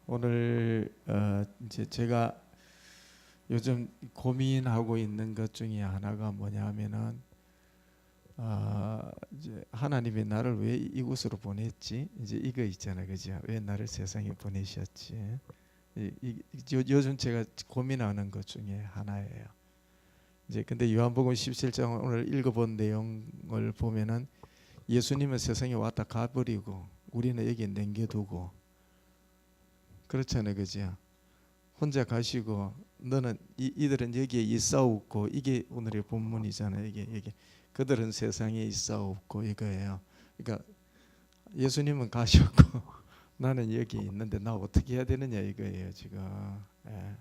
오늘 이제 제가 요즘 고민하고 있는 것 중에 하나가 뭐냐면은 이제 하나님이 나를 왜 이곳으로 보냈지? 이제 이거 있잖아요, 그죠? 왜 나를 세상에 보내셨지? 요즘 제가 고민하는 것 중에 하나예요. 이제 근데 요한복음 17장 오늘 읽어본 내용을 보면은 예수님은 세상에 왔다 가버리고 우리는 여기 남겨두고 그렇잖아요, 그죠? 혼자 가시고 너는 이들은 여기에 있사옵고 이게 오늘의 본문이잖아요. 이게 그들은 세상에 있사옵고 이거예요. 그러니까 예수님은 가셨고 나는 여기 있는데 나 어떻게 해야 되느냐 이거예요 지금. 예.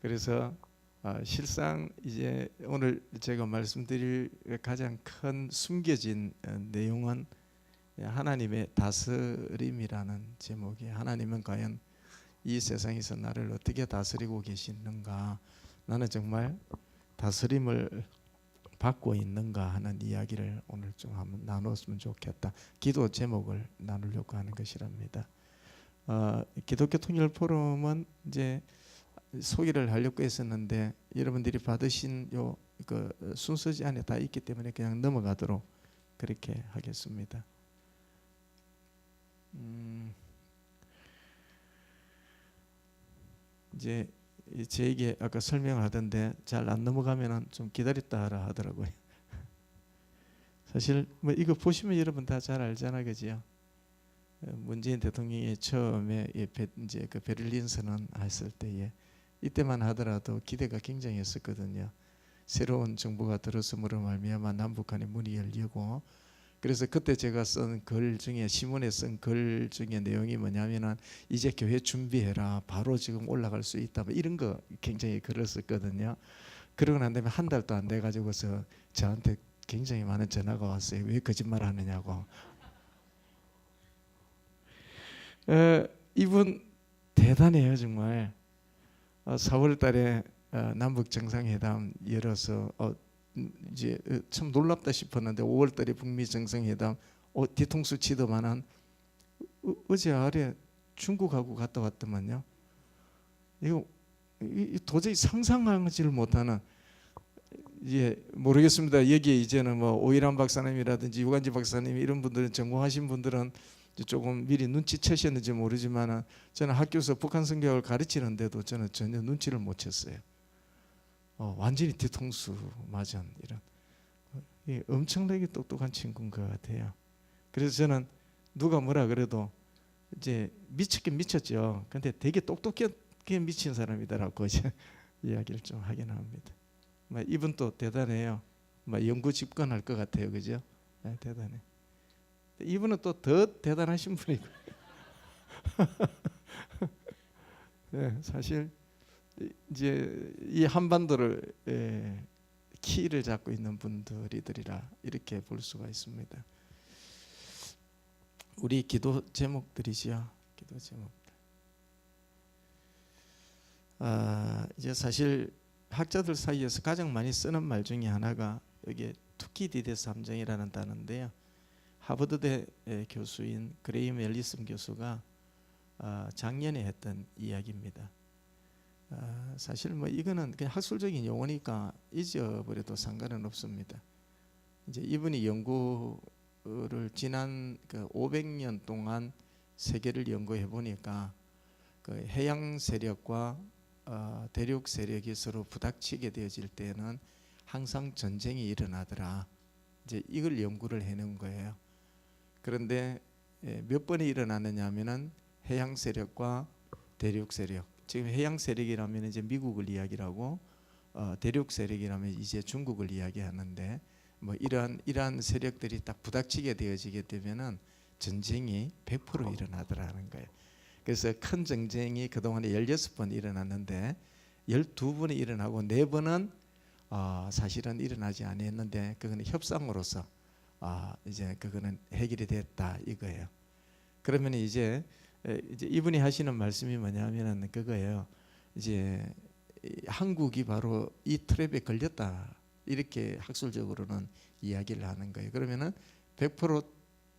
그래서 실상 이제 오늘 제가 말씀드릴 가장 큰 숨겨진 내용은 하나님의 다스림이라는 제목이 하나님은 과연 이 세상에서 나를 어떻게 다스리고 계시는가, 나는 정말 다스림을 받고 있는가 하는 이야기를 오늘 좀 한번 나눴으면 좋겠다. 기도 제목을 나누려고 하는 것이랍니다. 기독교 통일 포럼은 이제 소개를 하려고 했었는데 여러분들이 받으신 그 순서지 안에 다 있기 때문에 그냥 넘어가도록 그렇게 하겠습니다. 이제 제에게 아까 설명을 하던데 잘 안 넘어가면은 좀 기다렸다 하라 하더라고요. 사실 뭐 이거 보시면 여러분 다 잘 알잖아, 그지요? 문재인 대통령이 처음에 이제 그 베를린 선언 했을 때에 이때만 하더라도 기대가 굉장했었거든요. 새로운 정부가 들어섬으로 말미암아 남북한의 문이 열리고, 그래서 그때 제가 쓴 글 중에 신문에 쓴 글 중에 내용이 뭐냐면은 이제 교회 준비해라, 바로 지금 올라갈 수 있다, 뭐 이런 거 굉장히 글을 썼거든요. 그러고 난 다음에 한 달도 안 돼 가지고서 저한테 굉장히 많은 전화가 왔어요. 왜 거짓말 하느냐고. 이분 대단해요 정말. 4월 달에 남북 정상회담 열어서 이제 참 놀랍다 싶었는데 5월 달에 북미 정상회담 뒤통수 치더만은 어제 아래 중국하고 갔다 왔더만요. 이거 도저히 상상하지를 못하는, 예, 모르겠습니다. 여기에 이제는 뭐 오이란 박사님이라든지 유관지 박사님 이런 분들은 전공하신 분들은 조금 미리 눈치채셨는지 모르지만은 저는 학교에서 북한 성경을 가르치는데도 저는 전혀 눈치를 못 챘어요. 완전히 뒤통수 맞은 이런 엄청나게 똑똑한 친구인 것 같아요. 그래서 저는 누가 뭐라 그래도 이제 미쳤긴 미쳤죠. 근데 되게 똑똑하게 미친 사람이더라고 이제 이야기를 좀 하긴 합니다. 이분 또 대단해요. 연구 집권할 것 같아요, 그죠? 네, 대단해. 이분은 또 더 대단하신 분이고. 네, 사실 이제 이 한반도를 키를 잡고 있는 분들이라 이렇게 볼 수가 있습니다. 우리 기도 제목들이지요. 기도 제목. 이제 사실 학자들 사이에서 가장 많이 쓰는 말 중에 하나가 여기 투키디데스 함정이라는 단어인데요. 하버드대 교수인 그레임 앨리슨 교수가 작년에 했던 이야기입니다. 사실 뭐 이거는 그냥 학술적인 용어니까 잊어버려도 상관은 없습니다. 이제 이분이 연구를 지난 그 500년 동안 세계를 연구해 보니까 그 해양 세력과 대륙 세력이 서로 부닥치게 되어질 때는 항상 전쟁이 일어나더라. 이제 이걸 연구를 해놓은 거예요. 그런데 몇 번이 일어나느냐 하면은 해양 세력과 대륙 세력, 지금 해양 세력이라면 이제 미국을 이야기하고 대륙 세력이라면 이제 중국을 이야기하는데 뭐 이러한 세력들이 딱 부닥치게 되어지게 되면은 전쟁이 100% 일어나더라는 거예요. 그래서 큰 전쟁이 그동안에 16번 일어났는데 12번이 일어나고 4번은 사실은 일어나지 않았는데 그거는 협상으로서 이제 그거는 해결이 됐다 이거예요. 그러면 이제 이분이 하시는 말씀이 뭐냐면은 그거예요. 이제 한국이 바로 이 트랩에 걸렸다 이렇게 학술적으로는 이야기를 하는 거예요. 그러면은 100%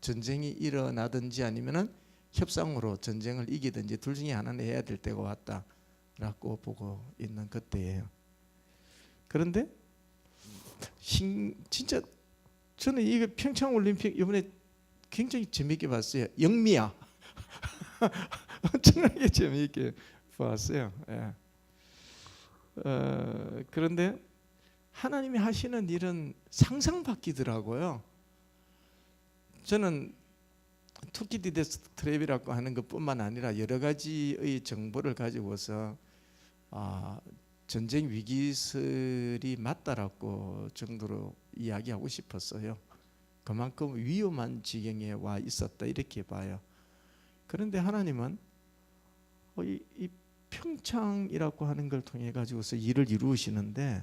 전쟁이 일어나든지 아니면은 협상으로 전쟁을 이기든지 둘 중에 하나는 해야 될 때가 왔다라고 보고 있는 그때예요. 그런데 진짜 저는 이거 평창 올림픽 이번에 굉장히 재미있게 봤어요. 영미야. 엄청나게 재미있게 봤어요. 예. 그런데 하나님이 하시는 일은 상상 바뀌더라고요. 저는 투키디데스 트랩이라고 하는 것뿐만 아니라 여러 가지의 정보를 가지고서 전쟁 위기설이 맞다라고 정도로 이야기하고 싶었어요. 그만큼 위험한 지경에 와 있었다 이렇게 봐요. 그런데 하나님은 이 평창이라고 하는 걸 통해 가지고서 일을 이루시는데,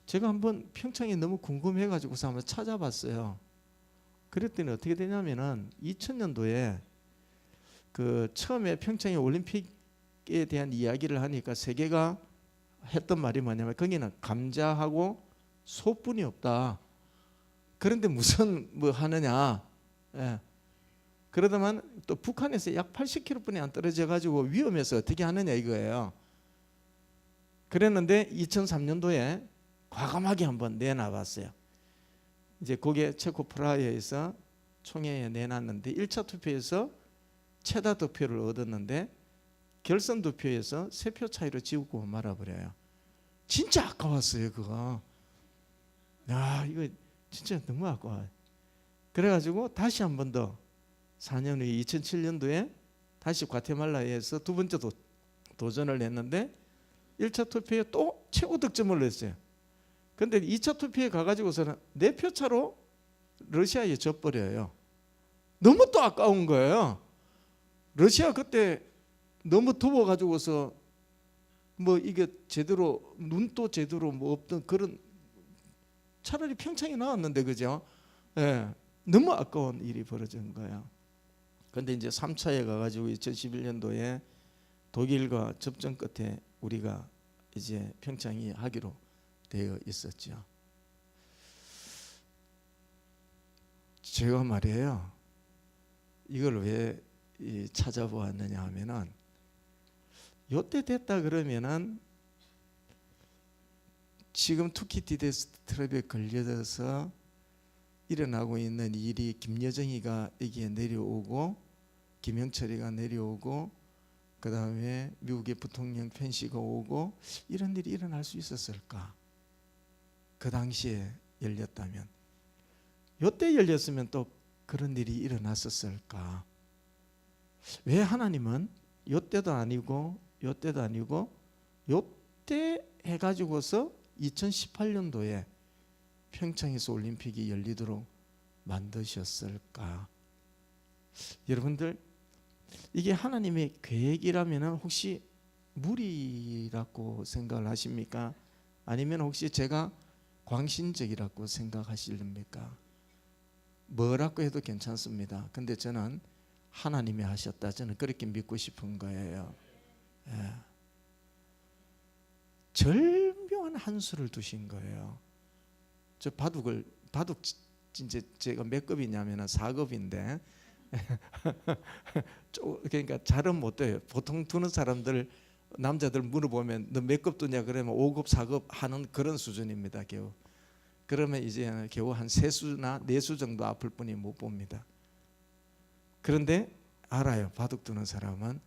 제가 한번 평창이 너무 궁금해 가지고서 한번 찾아봤어요. 그랬더니 어떻게 되냐면은 2000년도에 그 처음에 평창의 올림픽에 대한 이야기를 하니까 세계가 했던 말이 뭐냐면 거기는 감자하고 소뿐이 없다. 그런데 무슨 뭐 하느냐. 예. 그러다만 또 북한에서 약 80km뿐이 안 떨어져 가지고 위험해서 어떻게 하느냐 이거예요. 그랬는데 2003년도에 과감하게 한번 내놔봤어요. 이제 거기에 체코 프라하에서 총회에 내놨는데 1차 투표에서 최다 득표를 얻었는데 결선 투표에서 3표 차이로 지우고 말아버려요. 진짜 아까웠어요 그거. 야 이거 진짜 너무 아까워요. 그래가지고 다시 한 번 더 4년 후에 2007년도에 다시 과테말라에서 두 번째 도전을 했는데 1차 투표에 또 최고 득점을 냈어요. 근데 2차 투표에 가가지고서는 4표 차로 러시아에 져버려요. 너무 또 아까운 거예요. 러시아 그때 너무 더워가지고서 뭐 이게 제대로 눈도 제대로 뭐 없던 그런, 차라리 평창이 나왔는데 그죠? 예, 너무 아까운 일이 벌어진 거예요. 근데 이제 3차에 가가지고 2011년도에 독일과 접전 끝에 우리가 이제 평창이 하기로 되어 있었죠. 제가 말이에요. 이걸 왜 찾아보았느냐 하면은 요때 됐다 그러면은 지금 투키디데스 트랩에 걸려서 일어나고 있는 일이 김여정이가 여기에 내려오고 김영철이가 내려오고 그 다음에 미국의 부통령 펜시가 오고 이런 일이 일어날 수 있었을까? 그 당시에 열렸다면, 요때 열렸으면 또 그런 일이 일어났었을까? 왜 하나님은 요때도 아니고 요때도 아니고 요때 해가지고서 2018년도에 평창에서 올림픽이 열리도록 만드셨을까? 여러분들 이게 하나님의 계획이라면 혹시 무리라고 생각을 하십니까? 아니면 혹시 제가 광신적이라고 생각하십니까? 뭐라고 해도 괜찮습니다. 근데 저는 하나님이 하셨다, 저는 그렇게 믿고 싶은 거예요. 예. 절묘한 한 수를 두신 거예요. 저 바둑 진짜 제가 몇 급이냐면 4급인데 그러니까 잘은 못 돼요. 보통 두는 사람들, 남자들 물어보면 너 몇 급 두냐 그러면 5급 4급 하는 그런 수준입니다. 겨우. 그러면 이제 겨우 한 3수나 4수 정도 아플 뿐이 못 봅니다. 그런데 알아요. 바둑 두는 사람은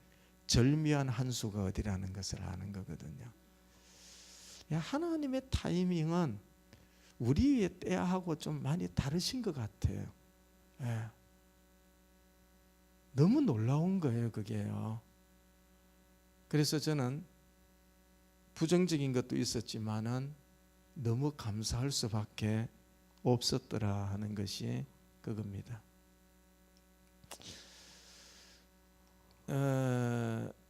절묘한 한 수가 어디라는 것을 아는 거거든요. 하나님의 타이밍은 우리의 때하고 좀 많이 다르신 것 같아요. 예. 너무 놀라운 거예요 그게요. 그래서 저는 부정적인 것도 있었지만은 너무 감사할 수밖에 없었더라 하는 것이 그겁니다.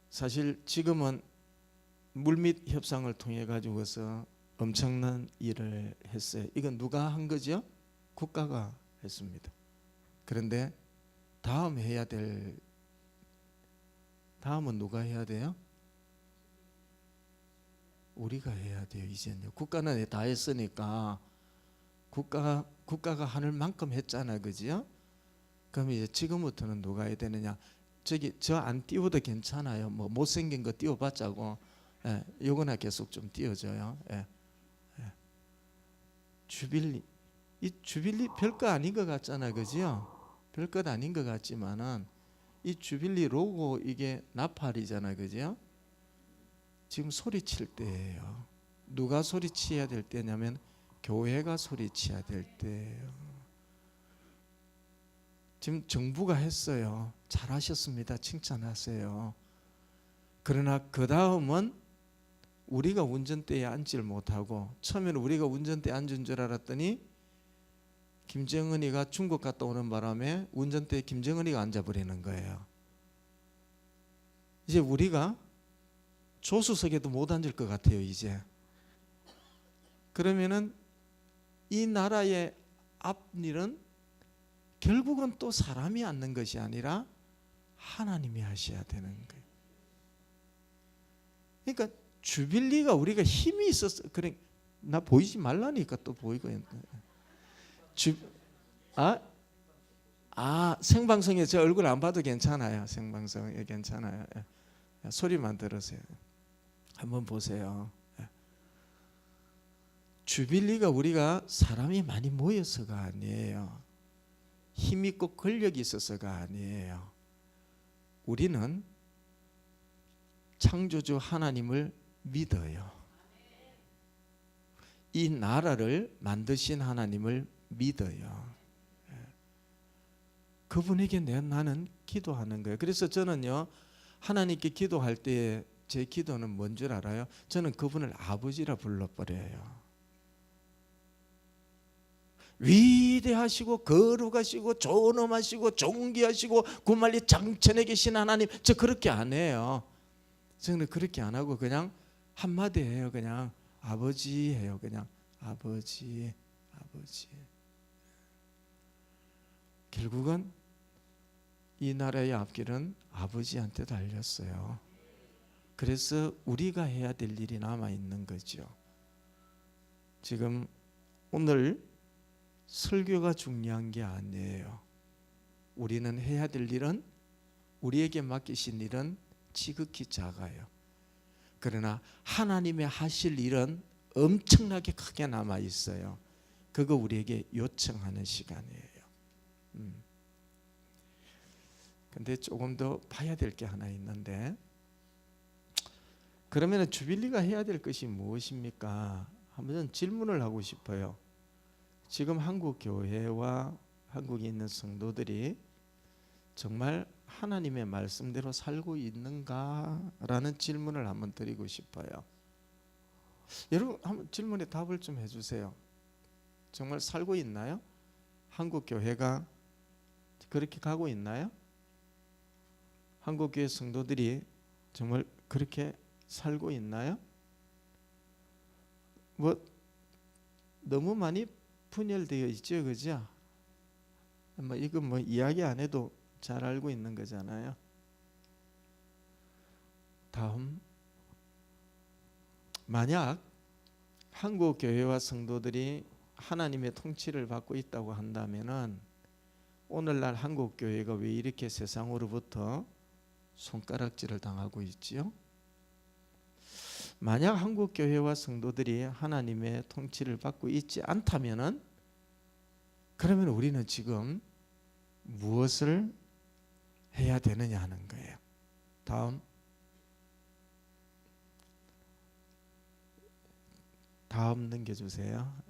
사실 지금은 물밑 협상을 통해 가지고서 엄청난 일을 했어요. 이건 누가 한 거죠? 국가가 했습니다. 그런데 다음 해야 될, 다음은 누가 해야 돼요? 우리가 해야 돼요. 이제는요. 국가는 다 했으니까 국가가 하늘 만큼 했잖아, 그죠? 그럼 이제 지금부터는 누가 해야 되느냐? 저기 저 안 띄워도 괜찮아요. 뭐 못생긴 거 띄워봤자고. 예, 요거나 계속 좀 띄워줘요. 예, 예. 주빌리, 이 주빌리 별거 아닌 것 같잖아, 그죠? 별것 아닌 것 같지만은 이 주빌리 로고 이게 나팔이잖아, 그죠? 지금 소리칠 때예요. 누가 소리쳐야 될 때냐면 교회가 소리쳐야 될 때예요. 지금 정부가 했어요. 잘하셨습니다. 칭찬하세요. 그러나 그 다음은 우리가 운전대에 앉질 못하고, 처음에는 우리가 운전대에 앉은 줄 알았더니 김정은이가 중국 갔다 오는 바람에 운전대에 김정은이가 앉아버리는 거예요. 이제 우리가 조수석에도 못 앉을 것 같아요, 이제. 그러면은 이 나라의 앞일은 결국은 또 사람이 앉는 것이 아니라 하나님이 하셔야 되는 거예요. 그러니까 주빌리가 우리가 힘이 있었어. 그래, 나 보이지 말라니까 또 보이고 있는. 생방송에 제 얼굴 안 봐도 괜찮아요. 생방송에 괜찮아요. 소리만 들으세요. 한번 보세요. 주빌리가 우리가 사람이 많이 모여서가 아니에요. 힘 있고 권력이 있어서가 아니에요. 우리는 창조주 하나님을 믿어요. 이 나라를 만드신 하나님을 믿어요. 그분에게 나는 기도하는 거예요. 그래서 저는요, 하나님께 기도할 때 제 기도는 뭔 줄 알아요? 저는 그분을 아버지라 불러버려요. 위대하시고 거룩하시고 존엄하시고 존귀하시고 구말리 장천에 계신 하나님, 저 그렇게 안 해요. 저는 그렇게 안 하고 그냥 한마디 해요. 그냥 아버지 해요. 그냥 아버지, 아버지. 결국은 이 나라의 앞길은 아버지한테 달렸어요. 그래서 우리가 해야 될 일이 남아 있는 거죠. 지금 오늘 설교가 중요한 게 아니에요. 우리는 해야 될 일은, 우리에게 맡기신 일은 지극히 작아요. 그러나 하나님의 하실 일은 엄청나게 크게 남아 있어요. 그거 우리에게 요청하는 시간이에요. 근데 조금 더 봐야 될 게 하나 있는데, 그러면 주빌리가 해야 될 것이 무엇입니까? 한번 질문을 하고 싶어요. 지금 한국 교회와 한국에 있는 성도들이 정말 하나님의 말씀대로 살고 있는가라는 질문을 한번 드리고 싶어요. 여러분 한번 질문에 답을 좀 해주세요. 정말 살고 있나요? 한국 교회가 그렇게 가고 있나요? 한국 교회 성도들이 정말 그렇게 살고 있나요? 뭐 너무 많이 분열되어 있죠, 그죠? 뭐 이건 뭐 이야기 안 해도 잘 알고 있는 거잖아요. 다음, 만약 한국 교회와 성도들이 하나님의 통치를 받고 있다고 한다면은 오늘날 한국 교회가 왜 이렇게 세상으로부터 손가락질을 당하고 있지요? 만약 한국 교회와 성도들이 하나님의 통치를 받고 있지 않다면은, 그러면 우리는 지금 무엇을 해야 되느냐 하는 거예요. 다음 넘겨주세요.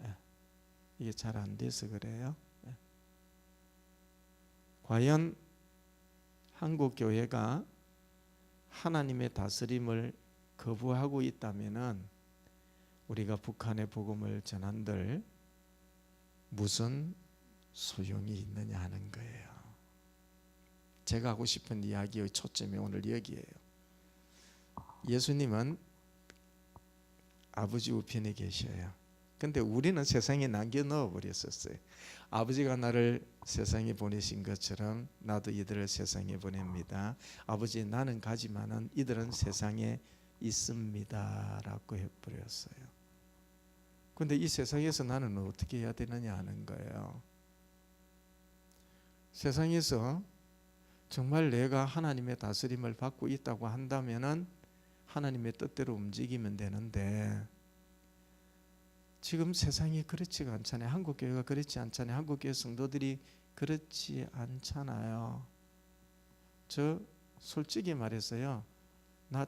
이게 잘 안 돼서 그래요. 과연 한국 교회가 하나님의 다스림을 거부하고 있다면은 우리가 북한의 복음을 전한들 무슨 소용이 있느냐 하는 거예요. 제가 하고 싶은 이야기의 초점이 오늘 여기에요. 예수님은 아버지 우편에 계셔요. 근데 우리는 세상에 남겨 넣어 버렸었어요. 아버지가 나를 세상에 보내신 것처럼 나도 이들을 세상에 보냅니다. 아버지, 나는 가지만은 이들은 세상에 있습니다 라고 해버렸어요. 근데 이 세상에서 나는 어떻게 해야 되느냐 하는 거예요. 세상에서 정말 내가 하나님의 다스림을 받고 있다고 한다면은 하나님의 뜻대로 움직이면 되는데, 지금 세상이 그렇지가 않잖아요. 한국교회가 그렇지 않잖아요. 한국교회 성도들이 그렇지 않잖아요. 저 솔직히 말해서요, 나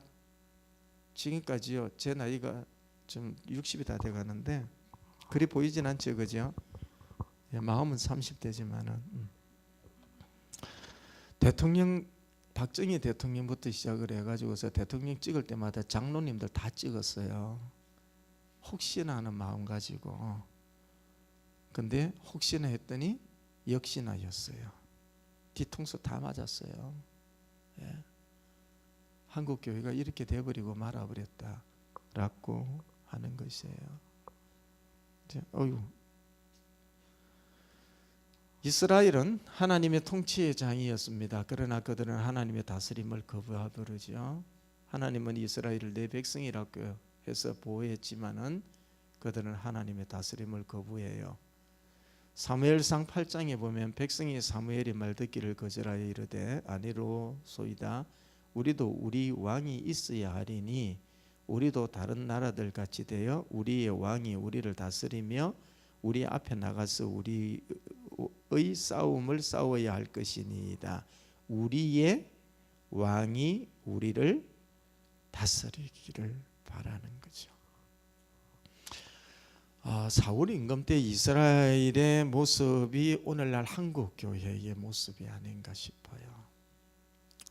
지금까지요, 제 나이가 좀 60이 다 돼가는데 그리 보이진 않죠, 그죠? 마음은 30대지만은 대통령, 박정희 대통령부터 시작을 해가지고서 대통령 찍을 때마다 장로님들 다 찍었어요. 혹시나 하는 마음 가지고. 근데 혹시나 했더니 역시나였어요. 뒤통수 다 맞았어요. 예. 한국 교회가 이렇게 돼버리고 말아버렸다라고 하는 것이에요. 이스라엘은 하나님의 통치의 장이었습니다. 그러나 그들은 하나님의 다스림을 거부하더르죠. 하나님은 이스라엘을 내 백성이라고 해서 보호했지만은 그들은 하나님의 다스림을 거부해요. 사무엘상 8장에 보면 백성이 사무엘의 말 듣기를 거절하여 이르되 아니로소이다. 우리도 우리 왕이 있어야 하리니 우리도 다른 나라들 같이 되어 우리의 왕이 우리를 다스리며 우리 앞에 나가서 우리의 싸움을 싸워야 할 것이니이다. 우리의 왕이 우리를 다스리기를 바라는 거죠. 사울 임금 때 이스라엘의 모습이 오늘날 한국 교회의 모습이 아닌가 싶어요.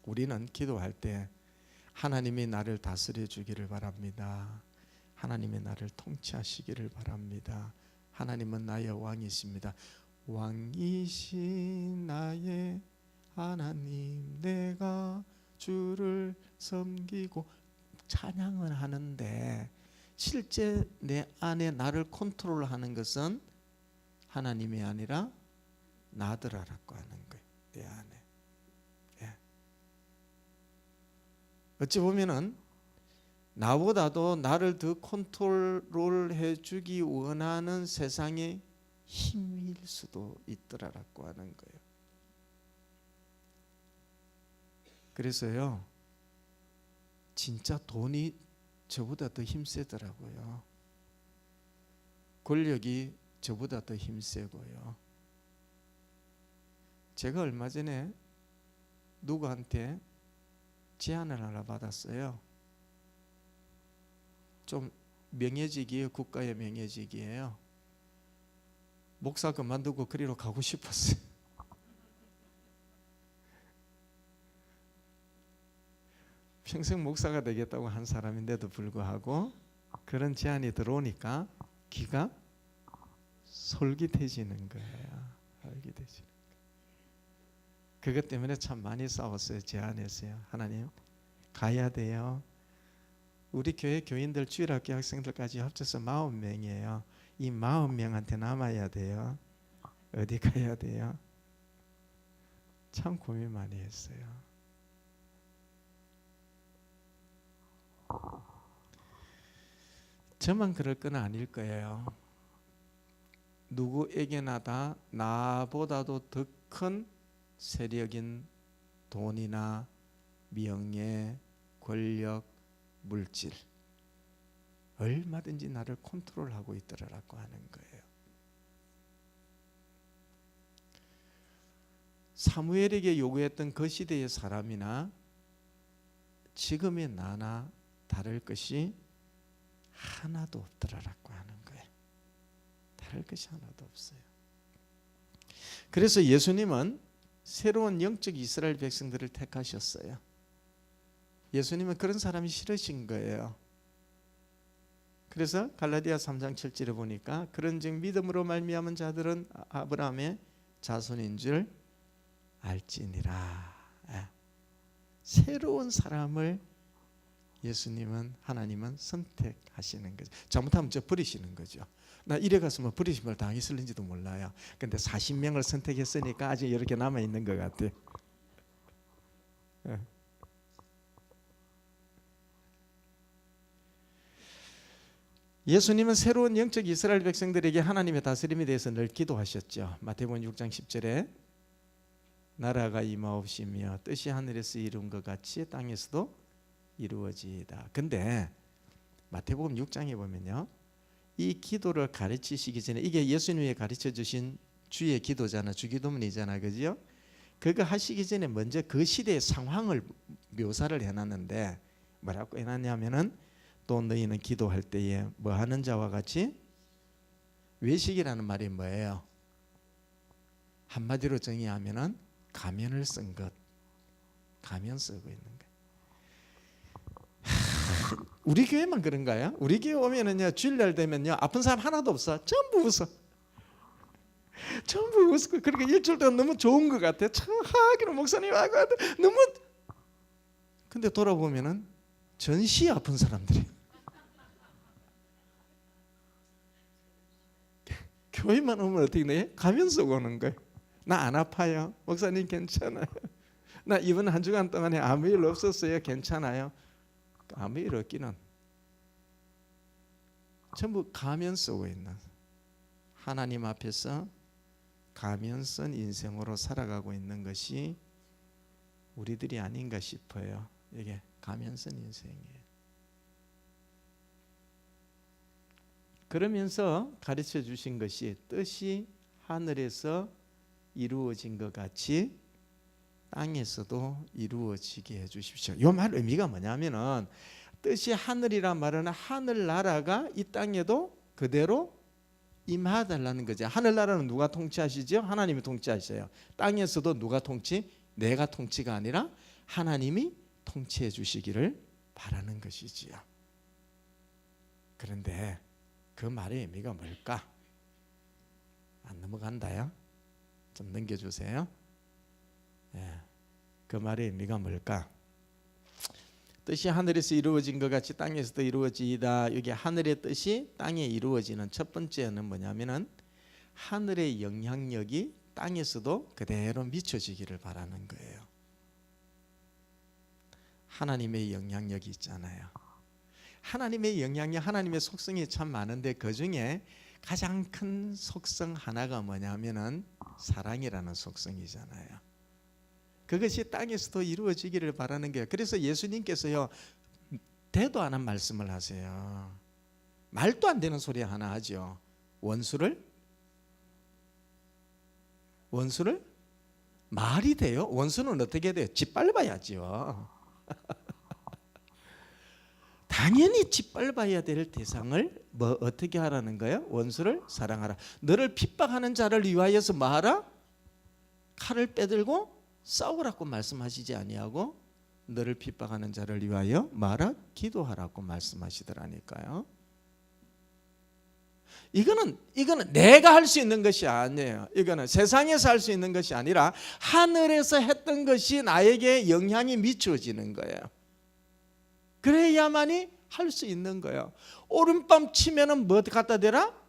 우리는 기도할 때 하나님이 나를 다스려 주기를 바랍니다. 하나님이 나를 통치하시기를 바랍니다. 하나님은 나의 왕이십니다. 왕이신 나의 하나님, 내가 주를 섬기고 찬양을 하는데 실제 내 안에 나를 컨트롤하는 것은 하나님이 아니라 나더라라고 하는 거예요. 내 안에. 예. 어찌 보면은 나보다도 나를 더 컨트롤해 주기 원하는 세상의 힘일 수도 있더라라고 하는 거예요. 그래서요, 진짜 돈이 저보다 더 힘세더라고요. 권력이 저보다 더 힘세고요. 제가 얼마 전에 누구한테 제안을 하나 받았어요. 좀 명예직이에요. 국가의 명예직이에요. 목사 그만두고 그리로 가고 싶었어요. 평생 목사가 되겠다고 한 사람인데도 불구하고 그런 제안이 들어오니까 귀가 솔깃해지는 거예요. 솔깃해지는 거예요. 그것 때문에 참 많이 싸웠어요. 제안했어요. 하나님, 가야 돼요. 우리 교회 교인들, 주일학교 학생들까지 합쳐서 40명이에요. 이 40명한테 남아야 돼요. 어디 가야 돼요? 참 고민 많이 했어요. 저만 그럴 건 아닐 거예요. 누구에게나 다 나보다도 더 큰 세력인 돈이나 명예, 권력, 물질, 얼마든지 나를 컨트롤하고 있더라라고 하는 거예요. 사무엘에게 요구했던 그 시대의 사람이나 지금의 나나 다를 것이 하나도 없더라라고 하는 거예요. 다를 것이 하나도 없어요. 그래서 예수님은 새로운 영적 이스라엘 백성들을 택하셨어요. 예수님은 그런 사람이 싫으신 거예요. 그래서 갈라디아 3장 7절에 보니까 그런즉 믿음으로 말미암은 자들은 아브라함의 자손인 줄 알지니라. 새로운 사람을 예수님은, 하나님은 선택하시는 거죠. 잘못하면 저 버리시는 거죠. 나 이래 갔으면 버리심을 당했을는지도 몰라요. 근데 40명을 선택했으니까 아직 이렇게 남아있는 것 같아요. 예수님은 새로운 영적 이스라엘 백성들에게 하나님의 다스림에 대해서 늘 기도하셨죠. 마태복음 6장 10절에 나라가 임하옵시며 뜻이 하늘에서 이룬 것 같이 땅에서도 이루어지이다. 근데 마태복음 6장에 보면요, 이 기도를 가르치시기 전에, 이게 예수님이 가르쳐 주신 주의 기도잖아, 주기도문이잖아, 그죠? 그거 하시기 전에 먼저 그 시대의 상황을 묘사를 해놨는데 뭐라고 해놨냐면은, 또 너희는 기도할 때에 뭐 하는 자와 같이, 외식이라는 말이 뭐예요? 한마디로 정의하면은 가면을 쓴 것, 가면 쓰고 있는 거. 우리 교회만 그런가요? 우리 교회 오면은요, 주일날 되면요, 아픈 사람 하나도 없어. 전부 웃어. 전부 웃고. 그러니까 일주일 동안 너무 좋은 것 같아. 참 하기로 목사님 하고 너무. 근데 돌아보면은 전시 아픈 사람들이. 교회만 오면 어떻게 돼? 가면 쓰고 오는 거예요. 나 안 아파요. 목사님 괜찮아요. 나 이번 한 주간 동안에 아무 일 없었어요. 괜찮아요. 아무 일 없기는. 전부 가면 쓰고 있는, 하나님 앞에서 가면 쓴 인생으로 살아가고 있는 것이 우리들이 아닌가 싶어요. 이게 가면 쓴 인생이에요. 그러면서 가르쳐 주신 것이 뜻이 하늘에서 이루어진 것 같이 땅에서도 이루어지게 해 주십시오. 이 말 의미가 뭐냐면은, 뜻이 하늘이란 말은 하늘나라가 이 땅에도 그대로 임하달라는 거죠. 하늘나라는 누가 통치하시죠? 하나님이 통치하셔요. 땅에서도 누가 통치? 내가 통치가 아니라 하나님이 통치해 주시기를 바라는 것이지요. 그런데 그 말의 의미가 뭘까? 안 넘어간다요? 좀 넘겨주세요. 그 말의 의미가 뭘까? 뜻이 하늘에서 이루어진 것 같이 땅에서도 이루어지이다. 여기 하늘의 뜻이 땅에 이루어지는 첫 번째는 뭐냐면은, 하늘의 영향력이 땅에서도 그대로 미쳐지기를 바라는 거예요. 하나님의 영향력이 있잖아요. 하나님의 영향력, 하나님의 속성이 참 많은데 그 중에 가장 큰 속성 하나가 뭐냐면은 사랑이라는 속성이잖아요. 그것이 땅에서도 이루어지기를 바라는 거예요. 그래서 예수님께서요, 대도 안 한 말씀을 하세요. 말도 안 되는 소리 하나 하죠. 원수를 말이 돼요? 원수는 어떻게 돼요? 짓밟아야죠. 당연히 짓밟아야 될 대상을 뭐 어떻게 하라는 거예요? 원수를 사랑하라. 너를 핍박하는 자를 위하여서 뭐 하라? 칼을 빼들고 싸우라고 말씀하시지 아니하고, 너를 핍박하는 자를 위하여 말하 기도하라고 말씀하시더라니까요. 이거는 내가 할 수 있는 것이 아니에요. 이거는 세상에서 할 수 있는 것이 아니라 하늘에서 했던 것이 나에게 영향이 미쳐지는 거예요. 그래야만이 할 수 있는 거예요. 오른밤 치면은 뭐 갖다 대라?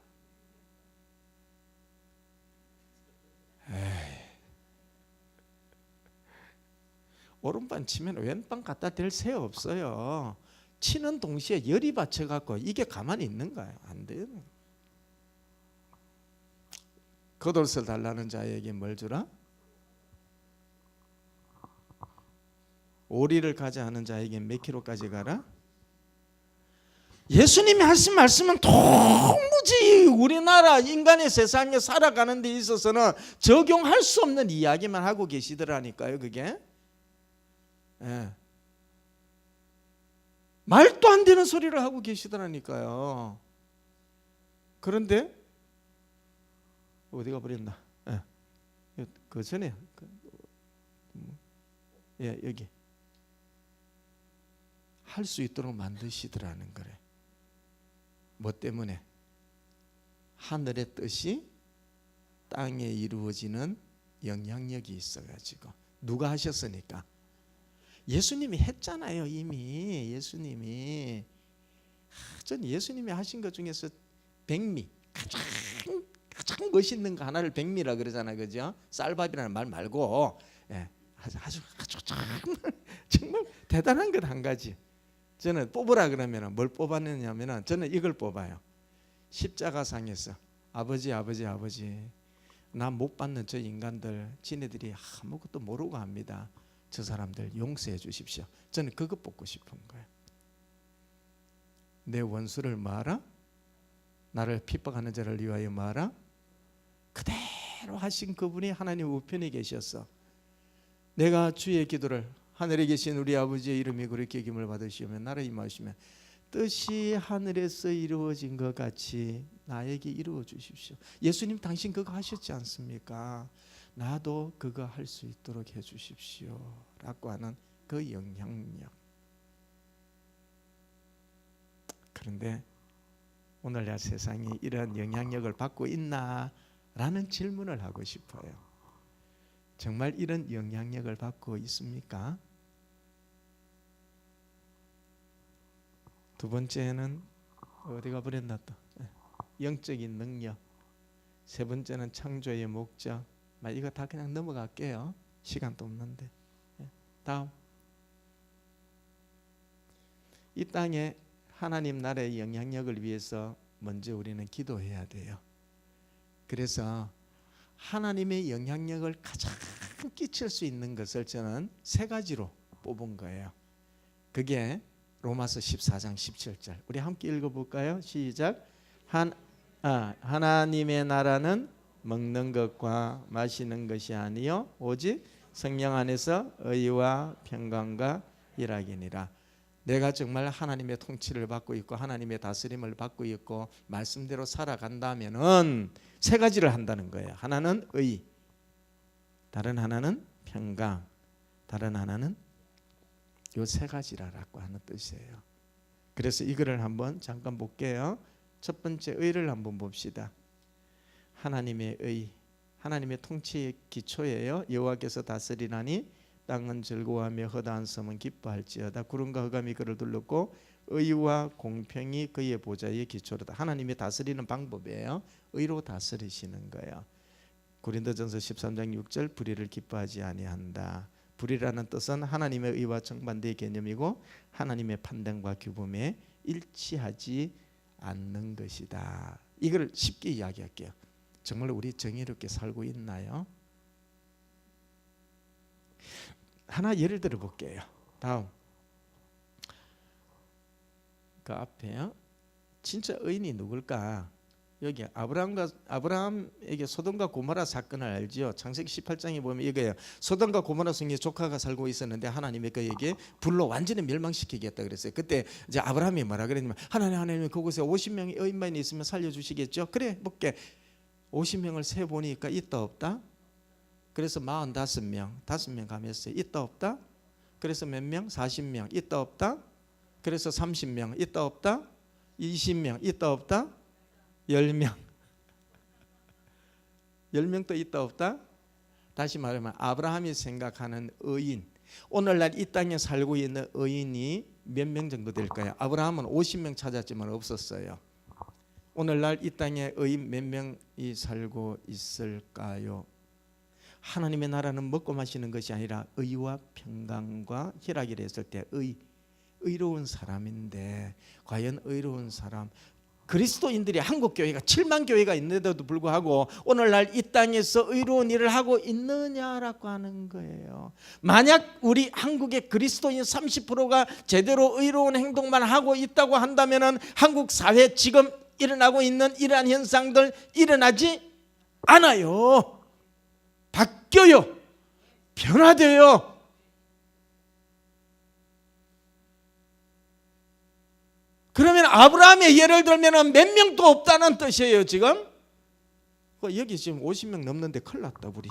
오른밤 치면 왼밤 갖다 댈 새 없어요. 치는 동시에 열이 받쳐갖고 이게 가만히 있는 거예요. 안 돼요. 겉옷을 달라는 자에게 뭘 주라? 오리를 가자 하는 자에게 몇 킬로까지 가라? 예수님이 하신 말씀은 도무지 우리나라 인간의 세상에 살아가는 데 있어서는 적용할 수 없는 이야기만 하고 계시더라니까요. 그게 말도 안 되는 소리를 하고 계시더라니까요. 그런데 어디가 버렸나? 그 전에 여기 할 수 있도록 만드시더라는 거래. 뭐 때문에? 하늘의 뜻이 땅에 이루어지는 영향력이 있어가지고. 누가 하셨으니까? 예수님이 했잖아요. 이미 예수님이. 전 예수님이 하신 것 중에서 백미, 가장 멋있는 거 하나를 백미라 그러잖아요. 그죠? 쌀밥이라는 말 말고 아주 정말 대단한 것 한 가지. 저는 뽑으라 그러면 뭘 뽑았느냐면 저는 이걸 뽑아요. 십자가상에서 아버지 나 못 받는 저 인간들, 지네들이 아무것도 모르고 합니다. 저 사람들 용서해 주십시오. 저는 그거 뽑고 싶은 거예요. 내 원수를 뭐하라? 나를 핍박하는 자를 위하여 뭐하라? 그대로 하신 그분이 하나님 우편에 계셔서 내가 주의 기도를 하늘에 계신 우리 아버지의 이름이 그렇게 기름을 받으시오며 나라 임하시며 뜻이 하늘에서 이루어진 것 같이 나에게 이루어 주십시오. 예수님 당신 그거 하셨지 않습니까? 나도 그거 할 수 있도록 해 주십시오 라고 하는 그 영향력. 그런데 오늘날 세상이 이런 영향력을 받고 있나? 라는 질문을 하고 싶어요. 정말 이런 영향력을 받고 있습니까? 두 번째는 어디가 버렸나 또 영적인 능력. 세 번째는 창조의 목적. 이거 다 그냥 넘어갈게요. 시간도 없는데. 다음. 이 땅에 하나님 나라의 영향력을 위해서 먼저 우리는 기도해야 돼요. 그래서 하나님의 영향력을 가장 끼칠 수 있는 것을 저는 세 가지로 뽑은 거예요. 그게 로마서 14장 17절. 우리 함께 읽어볼까요? 시작. 하나님의 나라는 먹는 것과 마시는 것이 아니요 오직 성령 안에서 의와 평강과 일하기니라. 내가 정말 하나님의 통치를 받고 있고 하나님의 다스림을 받고 있고 말씀대로 살아간다면은 세 가지를 한다는 거예요. 하나는 의, 다른 하나는 평강, 다른 하나는 요 세 가지라고 하는 뜻이에요. 그래서 이거를 한번 잠깐 볼게요. 첫 번째 의를 한번 봅시다. 하나님의 의, 하나님의 통치의 기초예요. 여호와께서 다스리나니 땅은 즐거워하며 허다한 섬은 기뻐할지어다. 구름과 흑암이 그를 둘렀고 의와 공평이 그의 보좌의 기초로다. 하나님이 다스리는 방법이에요. 의로 다스리시는 거예요. 고린도전서 13장 6절 불의를 기뻐하지 아니한다. 불의라는 뜻은 하나님의 의와 정반대의 개념이고 하나님의 판단과 규범에 일치하지 않는 것이다. 이걸 쉽게 이야기할게요. 정말 우리 정의롭게 살고 있나요? 하나 예를 들어 볼게요. 다음. 그 앞에요. 진짜 의인이 누굴까? 여기 아브라함에게 소돔과 고모라 사건을 알지요. 창세기 18장에 보면 이거예요. 소돔과 고모라 성에 조카가 살고 있었는데 하나님이 그에게 불로 완전히 멸망시키겠다 그랬어요. 그때 이제 아브라함이 뭐라 그랬냐면 하나님 그곳에 50명의 의인만이 있으면 살려주시겠죠? 그래 볼게. 50명을 세 보니까 있다 없다? 그래서 45명, 5명 가면서 있다 없다? 그래서 몇 명? 40명, 있다 없다? 그래서 30명, 있다 없다? 20명, 있다 없다? 10명. 10명도 있다 없다? 다시 말하면 아브라함이 생각하는 의인, 오늘날 이 땅에 살고 있는 의인이 몇 명 정도 될까요? 아브라함은 50명 찾았지만 없었어요. 오늘날 이 땅에 의인 몇 명이 살고 있을까요? 하나님의 나라는 먹고 마시는 것이 아니라 의와 평강과 희락이라 했을 때 의로운 사람인데 과연 의로운 사람, 그리스도인들이 한국 교회가 7만 교회가 있는데도 불구하고 오늘날 이 땅에서 의로운 일을 하고 있느냐라고 하는 거예요. 만약 우리 한국의 그리스도인 30%가 제대로 의로운 행동만 하고 있다고 한다면 한국 사회 지금 일어나고 있는 이러한 현상들 일어나지 않아요. 바뀌어요. 변화돼요. 그러면 아브라함의 예를 들면 몇 명도 없다는 뜻이에요. 지금 여기 지금 50명 넘는데 큰일 났다 우리.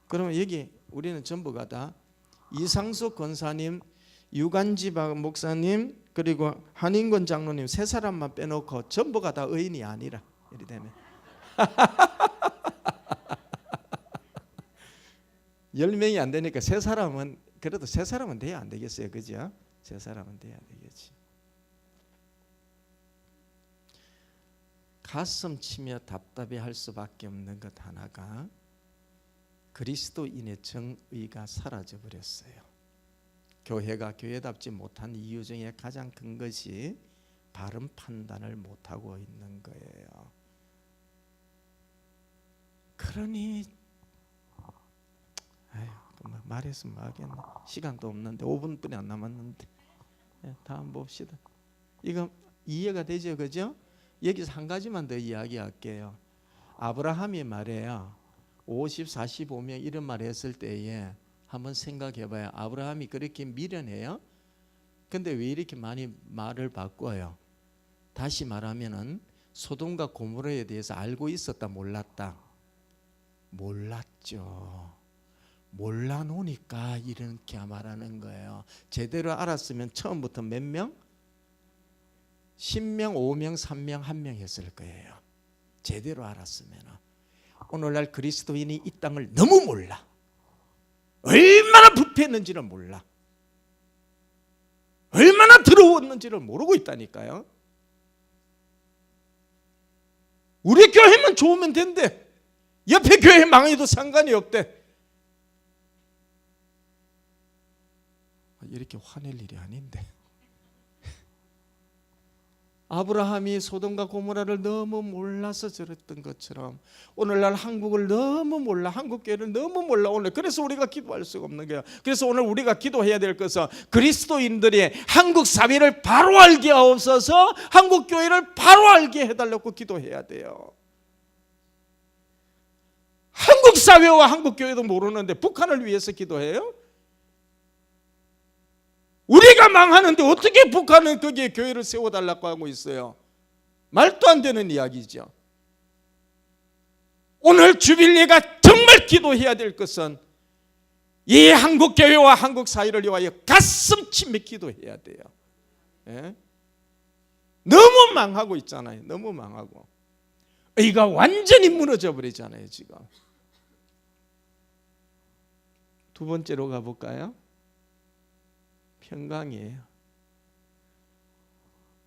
그러면 여기 우리는 전부가 다 이상숙 권사님, 유관지 목사님, 그리고 한인권 장로님 세 사람만 빼놓고 전부가 다 의인이 아니라 이리 되면 10명이 안 되니까 세 사람은 그래도 세 사람은 돼야 안 되겠어요. 그죠? 세 사람은 돼야 되겠지. 가슴 치며 답답해할 수밖에 없는 것 하나가 그리스도인의 정의가 사라져 버렸어요. 교회가 교회답지 못한 이유 중에 가장 큰 것이 바른 판단을 못하고 있는 거예요. 그러니 아유, 말했으면 하겠네. 시간도 없는데 5분뿐이 안 남았는데. 다음 봅시다. 이거 이해가 되죠, 그죠? 여기서 한 가지만 더 이야기할게요. 아브라함이 말해요. 50, 45명 이런 말 했을 때에 한번 생각해봐요. 아브라함이 그렇게 미련해요? 근데 왜 이렇게 많이 말을 바꿔요? 다시 말하면은 소돔과 고모라에 대해서 알고 있었다, 몰랐다? 몰랐죠. 몰라놓으니까 이렇게 말하는 거예요. 제대로 알았으면 처음부터 몇 명? 10명, 5명, 3명, 1명 했을 거예요. 제대로 알았으면. 오늘날 그리스도인이 이 땅을 너무 몰라. 얼마나 부패했는지를 몰라. 얼마나 더러웠는지를 모르고 있다니까요. 우리 교회만 좋으면 된대. 옆에 교회 망해도 상관이 없대. 이렇게 화낼 일이 아닌데. 아브라함이 소돔과 고모라를 너무 몰라서 저랬던 것처럼 오늘날 한국을 너무 몰라, 한국 교회를 너무 몰라. 오늘 그래서 우리가 기도할 수가 없는 거예요. 그래서 오늘 우리가 기도해야 될 것은 그리스도인들이 한국 사회를 바로 알게 하옵소서, 한국 교회를 바로 알게 해달라고 기도해야 돼요. 한국 사회와 한국 교회도 모르는데 북한을 위해서 기도해요? 우리가 망하는데 어떻게 북한은 거기에 교회를 세워달라고 하고 있어요? 말도 안 되는 이야기죠. 오늘 주빌리가 정말 기도해야 될 것은 이 한국 교회와 한국 사회를 위하여 가슴 치며 기도해야 돼요. 예? 너무 망하고 있잖아요. 너무 망하고 의가 완전히 무너져 버리잖아요 지금. 두 번째로 가볼까요? 평강이에요.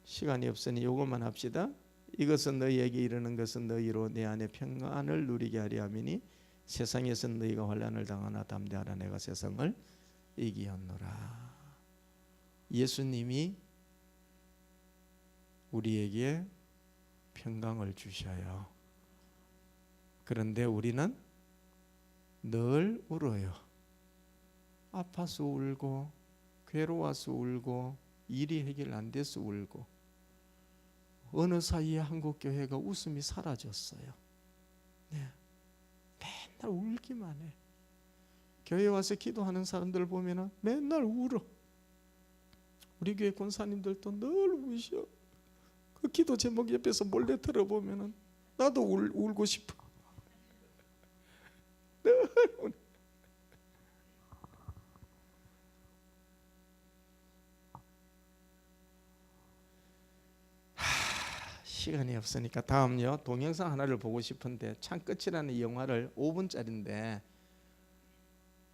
시간이 없으니 이것만 합시다. 이것은 너희에게 이르는 것은 너희로 내 안에 평안을 누리게 하려 함이니 세상에서 너희가 환난을 당하나 담대하라, 내가 세상을 이기었노라. 예수님이 우리에게 평강을 주셔요. 그런데 우리는 늘 울어요. 아파서 울고 괴로워서 울고 일이 해결 안 돼서 울고. 어느 사이에 한국교회가 웃음이 사라졌어요. 네. 맨날 울기만 해. 교회 와서 기도하는 사람들 보면 맨날 울어. 우리 교회 권사님들도 늘 우셔. 그 기도 제목 옆에서 몰래 들어보면 나도 울고 싶어. 늘 울어. 시간이 없으니까 다음요 동영상 하나를 보고 싶은데 창끝이라는 이 영화를 5분짜리인데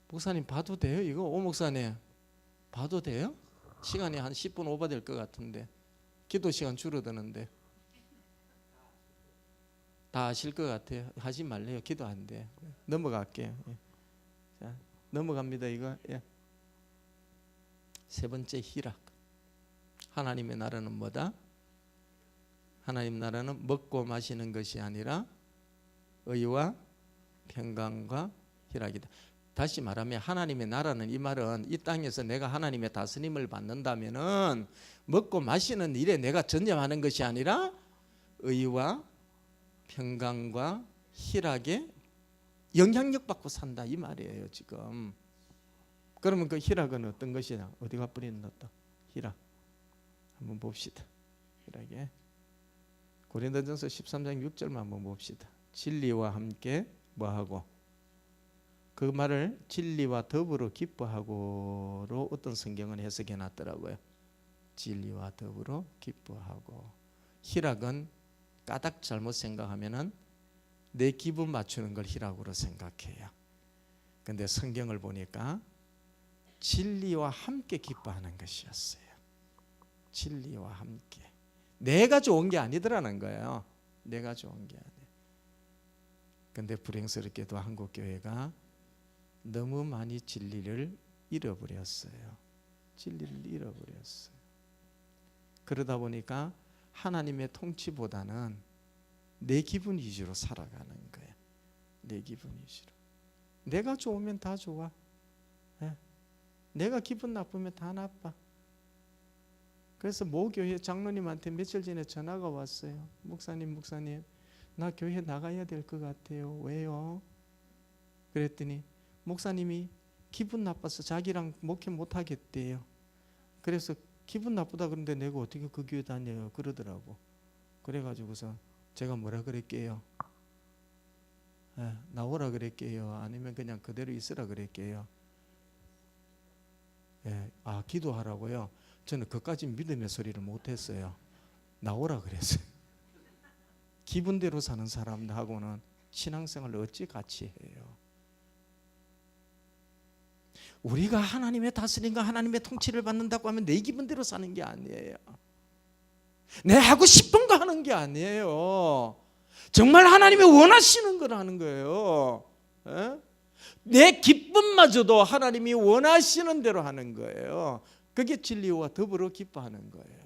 목사님 봐도 돼요? 이거 오 목사님 봐도 돼요? 시간이 한 10분 오버될 것 같은데 기도 시간 줄어드는데 다 아실 것 같아요. 하지 말래요. 기도 안 돼. 넘어갈게요. 자, 넘어갑니다. 이거. 세 번째 희락. 하나님의 나라는 뭐다? 하나님 나라는 먹고 마시는 것이 아니라 의와 평강과 희락이다. 다시 말하면 하나님의 나라는, 이 말은 이 땅에서 내가 하나님의 다스림을 받는다면은 먹고 마시는 일에 내가 전념하는 것이 아니라 의와 평강과 희락에 영향력 받고 산다, 이 말이에요 지금. 그러면 그 희락은 어떤 것이냐? 어디가 뿌리는다? 희락 한번 봅시다. 희락에 고린도전서 13장 6절만 한번 봅시다. 진리와 함께 뭐하고? 그 말을 진리와 더불어 기뻐하고로 어떤 성경은 해석해 놨더라고요. 진리와 더불어 기뻐하고. 희락은 까닭 잘못 생각하면은 내 기분 맞추는 걸 희락으로 생각해요. 근데 성경을 보니까 진리와 함께 기뻐하는 것이었어요. 진리와 함께. 내가 좋은 게 아니더라는 거예요. 내가 좋은 게 아니에요. 근데 불행스럽게도 한국 교회가 너무 많이 진리를 잃어버렸어요. 진리를 잃어버렸어요. 그러다 보니까 하나님의 통치보다는 내 기분 위주로 살아가는 거예요. 내 기분이 싫어. 내가 좋으면 다 좋아. 예. 내가 기분 나쁘면 다 나빠. 그래서 모 교회 장로님한테 며칠 전에 전화가 왔어요. 목사님, 나 교회 나가야 될 것 같아요. 왜요? 그랬더니 목사님이 기분 나빠서 자기랑 목회 못 하겠대요. 그래서 기분 나쁘다 그러는데 내가 어떻게 그 교회 다녀요? 그러더라고. 그래가지고서 제가 뭐라 그랬게요? 나오라 그랬게요? 아니면 그냥 그대로 있으라 그랬게요? 기도하라고요? 저는 그까지 믿음의 소리를 못했어요. 나오라 그랬어요. 기분대로 사는 사람하고는 신앙생활을 어찌 같이 해요? 우리가 하나님의 다스림과 하나님의 통치를 받는다고 하면 내 기분대로 사는 게 아니에요. 내 하고 싶은 거 하는 게 아니에요. 정말 하나님이 원하시는 걸 하는 거예요. 내 기쁨마저도 하나님이 원하시는 대로 하는 거예요. 그게 진리와 더불어 기뻐하는 거예요.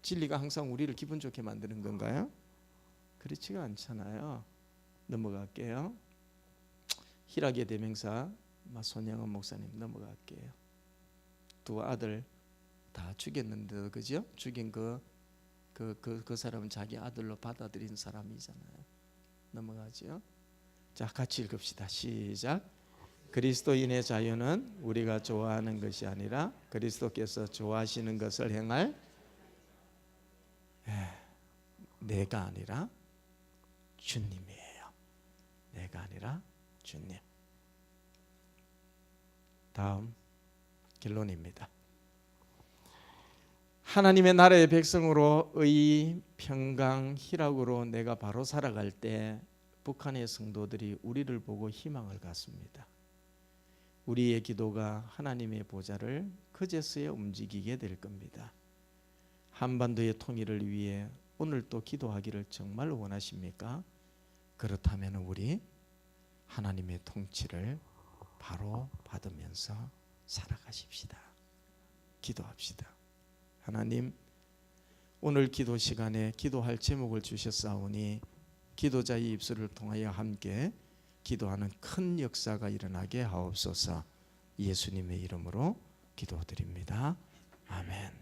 진리가 항상 우리를 기분 좋게 만드는 건가요? 그렇지가 않잖아요. 넘어갈게요. 희락의 대명사 손영은 목사님 넘어갈게요. 두 아들 다 죽였는데도 그죠? 죽인 그 사람은 자기 아들로 받아들인 사람이잖아요. 넘어가죠. 자, 같이 읽읍시다. 시작. 그리스도인의 자유는 우리가 좋아하는 것이 아니라 그리스도께서 좋아하시는 것을 행할 내가 아니라 주님이에요. 내가 아니라 주님. 다음 결론입니다. 하나님의 나라의 백성으로 의, 평강, 희락으로 내가 바로 살아갈 때 북한의 성도들이 우리를 보고 희망을 갖습니다. 우리의 기도가 하나님의 보좌를 그제서야 움직이게 될 겁니다. 한반도의 통일을 위해 오늘 또 기도하기를 정말 원하십니까? 그렇다면 우리 하나님의 통치를 바로 받으면서 살아가십시다. 기도합시다. 하나님, 오늘 기도 시간에 기도할 제목을 주셨사오니 기도자의 입술을 통하여 함께 기도하는 큰 역사가 일어나게 하옵소서. 예수님의 이름으로 기도드립니다. 아멘.